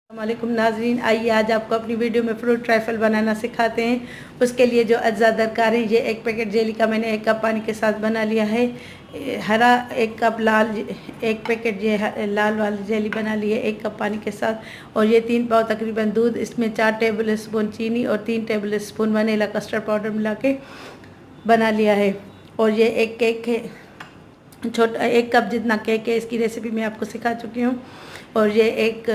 वालेकुम नाजरीन, आइए आज आपको अपनी वीडियो में फ्रूट ट्राइफल बनाना सिखाते हैं। उसके लिए जो अज्जा दरकार है, ये एक पैकेट जेली का मैंने 1 कप पानी के साथ बना लिया है। हरा 1 कप लाल, 1 पैकेट ये लाल वाली जेली बना ली है 1 कप पानी के साथ। और ये 3 पाव तकरीबन दूध, इसमें 4 टेबल स्पून चीनी और 3 table spoon vanilla custard powder मिला के बना लिया है। और ये एक केक है, छोटा 1 कप जितना केक है, इसकी रेसिपी मैं आपको सिखा चुकी हूँ। और ये 1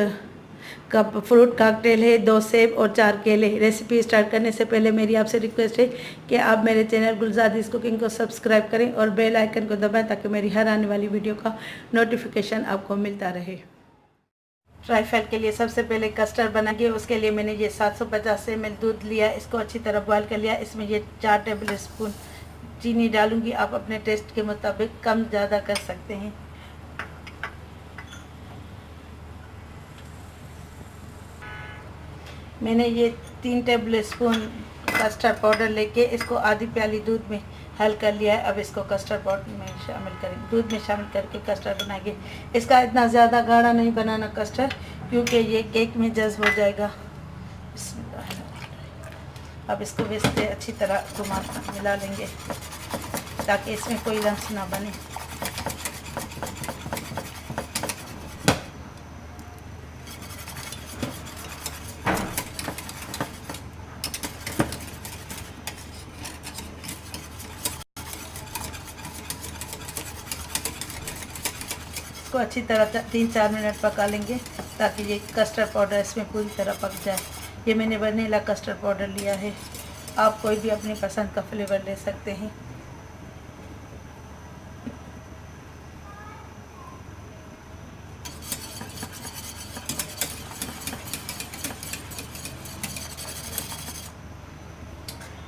कप फ्रूट कॉकटेल है, 2 सेब और 4 केले। रेसिपी स्टार्ट करने से पहले मेरी आपसे रिक्वेस्ट है कि आप मेरे चैनल गुलजादीज़ कुकिंग को सब्सक्राइब करें और बेल आइकन को दबाएं ताकि मेरी हर आने वाली वीडियो का नोटिफिकेशन आपको मिलता रहे। ट्राइफल के लिए सबसे पहले कस्टर्ड बनाएंगे। उसके लिए मैंने ये 750 ml दूध लिया, इसको अच्छी तरह बॉयल कर लिया। इसमें ये 4 टेबल स्पून चीनी डालूंगी। आप अपने टेस्ट के मुताबिक कम ज़्यादा कर सकते हैं। मैंने ये 3 टेबल स्पून कस्टर्ड पाउडर लेके इसको आधी प्याली दूध में हल कर लिया है। अब इसको कस्टर्ड पाउडर में शामिल करेंगे, दूध में शामिल करके कस्टर्ड बनाएंगे। इसका इतना ज़्यादा गाढ़ा नहीं बनाना कस्टर्ड, क्योंकि ये केक में जज्ब हो जाएगा। अब इसको विस्क से अच्छी तरह घुमा मिला लेंगे ताकि इसमें कोई लम्स ना बने। इसको अच्छी तरह 3-4 मिनट पका लेंगे ताकि ये कस्टर्ड पाउडर इसमें पूरी तरह पक जाए। ये मैंने वनीला कस्टर्ड पाउडर लिया है, आप कोई भी अपनी पसंद का फ्लेवर ले सकते हैं।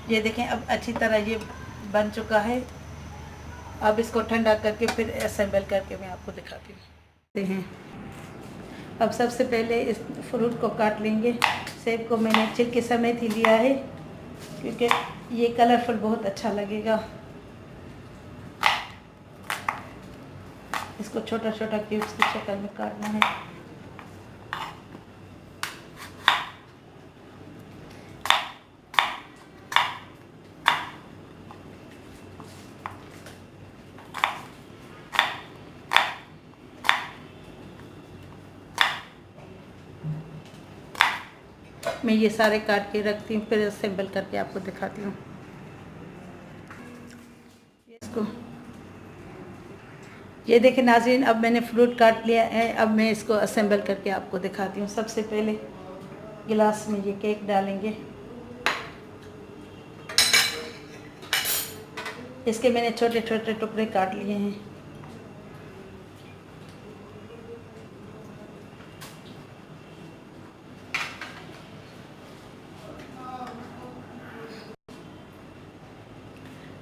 ये देखें, अब अच्छी तरह ये बन चुका है। अब इसको ठंडा करके फिर असेंबल करके मैं आपको दिखाती हूँ। अब सबसे पहले इस फ्रूट को काट लेंगे। सेब को मैंने छिलके समेत ही लिया है क्योंकि ये कलरफुल बहुत अच्छा लगेगा। इसको छोटा छोटा क्यूब्स की शक्ल में काटना है। मैं ये सारे काट के रखती हूँ, फिर असेंबल करके आपको दिखाती हूँ। इसको ये देखें नाज़रीन, अब मैंने फ्रूट काट लिया है। अब मैं इसको असेंबल करके आपको दिखाती हूँ। सबसे पहले गिलास में ये केक डालेंगे। इसके मैंने छोटे छोटे टुकड़े काट लिए हैं।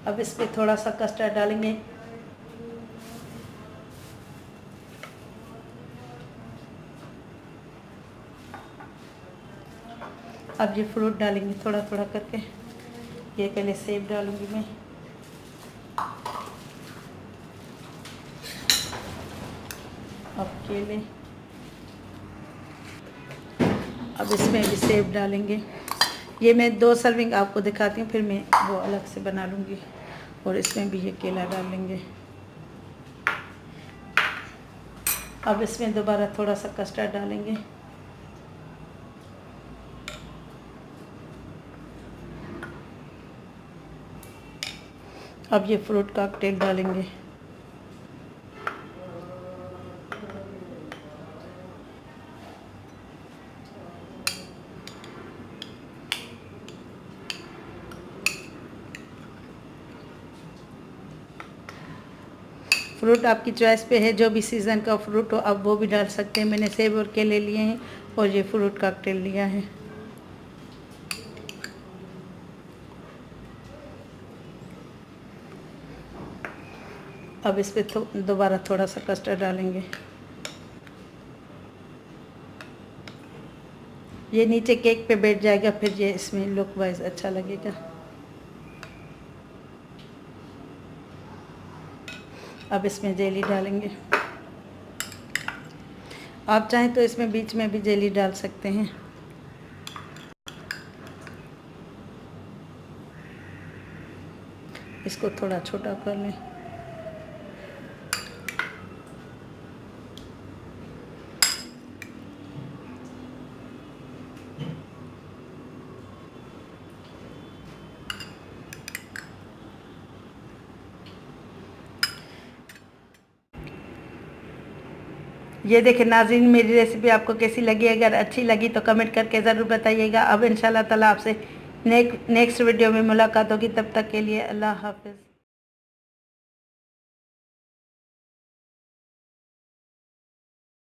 अब इस पर थोड़ा सा कस्टर्ड डालेंगे। अब ये फ्रूट डालेंगे थोड़ा थोड़ा करके। ये पहले सेब डालूंगी मैं, अब केले, अब इसमें भी सेब डालेंगे। ये मैं 2 सर्विंग आपको दिखाती हूँ, फिर मैं वो अलग से बना लूँगी। और इसमें भी ये केला डालेंगे। अब इसमें दोबारा थोड़ा सा कस्टर्ड डालेंगे। अब ये फ्रूट कॉकटेल डालेंगे। फ्रूट आपकी चॉइस पे है, जो भी सीज़न का फ्रूट हो आप वो भी डाल सकते हैं। मैंने सेब और केले लिए हैं और ये फ्रूट कॉकटेल लिया है। अब इस पर दोबारा थोड़ा सा कस्टर्ड डालेंगे। ये नीचे केक पे बैठ जाएगा, फिर ये इसमें लुक वाइज अच्छा लगेगा। अब इसमें जेली डालेंगे। आप चाहें तो इसमें बीच में भी जेली डाल सकते हैं। इसको थोड़ा छोटा कर लें। ये देखिए नाज़रीन, मेरी रेसिपी आपको कैसी लगी? अगर अच्छी लगी तो कमेंट करके ज़रूर बताइएगा। अब इंशाल्लाह ताला आपसे नेक्स्ट वीडियो में मुलाकात होगी। तब तक के लिए अल्लाह हाफ़िज़।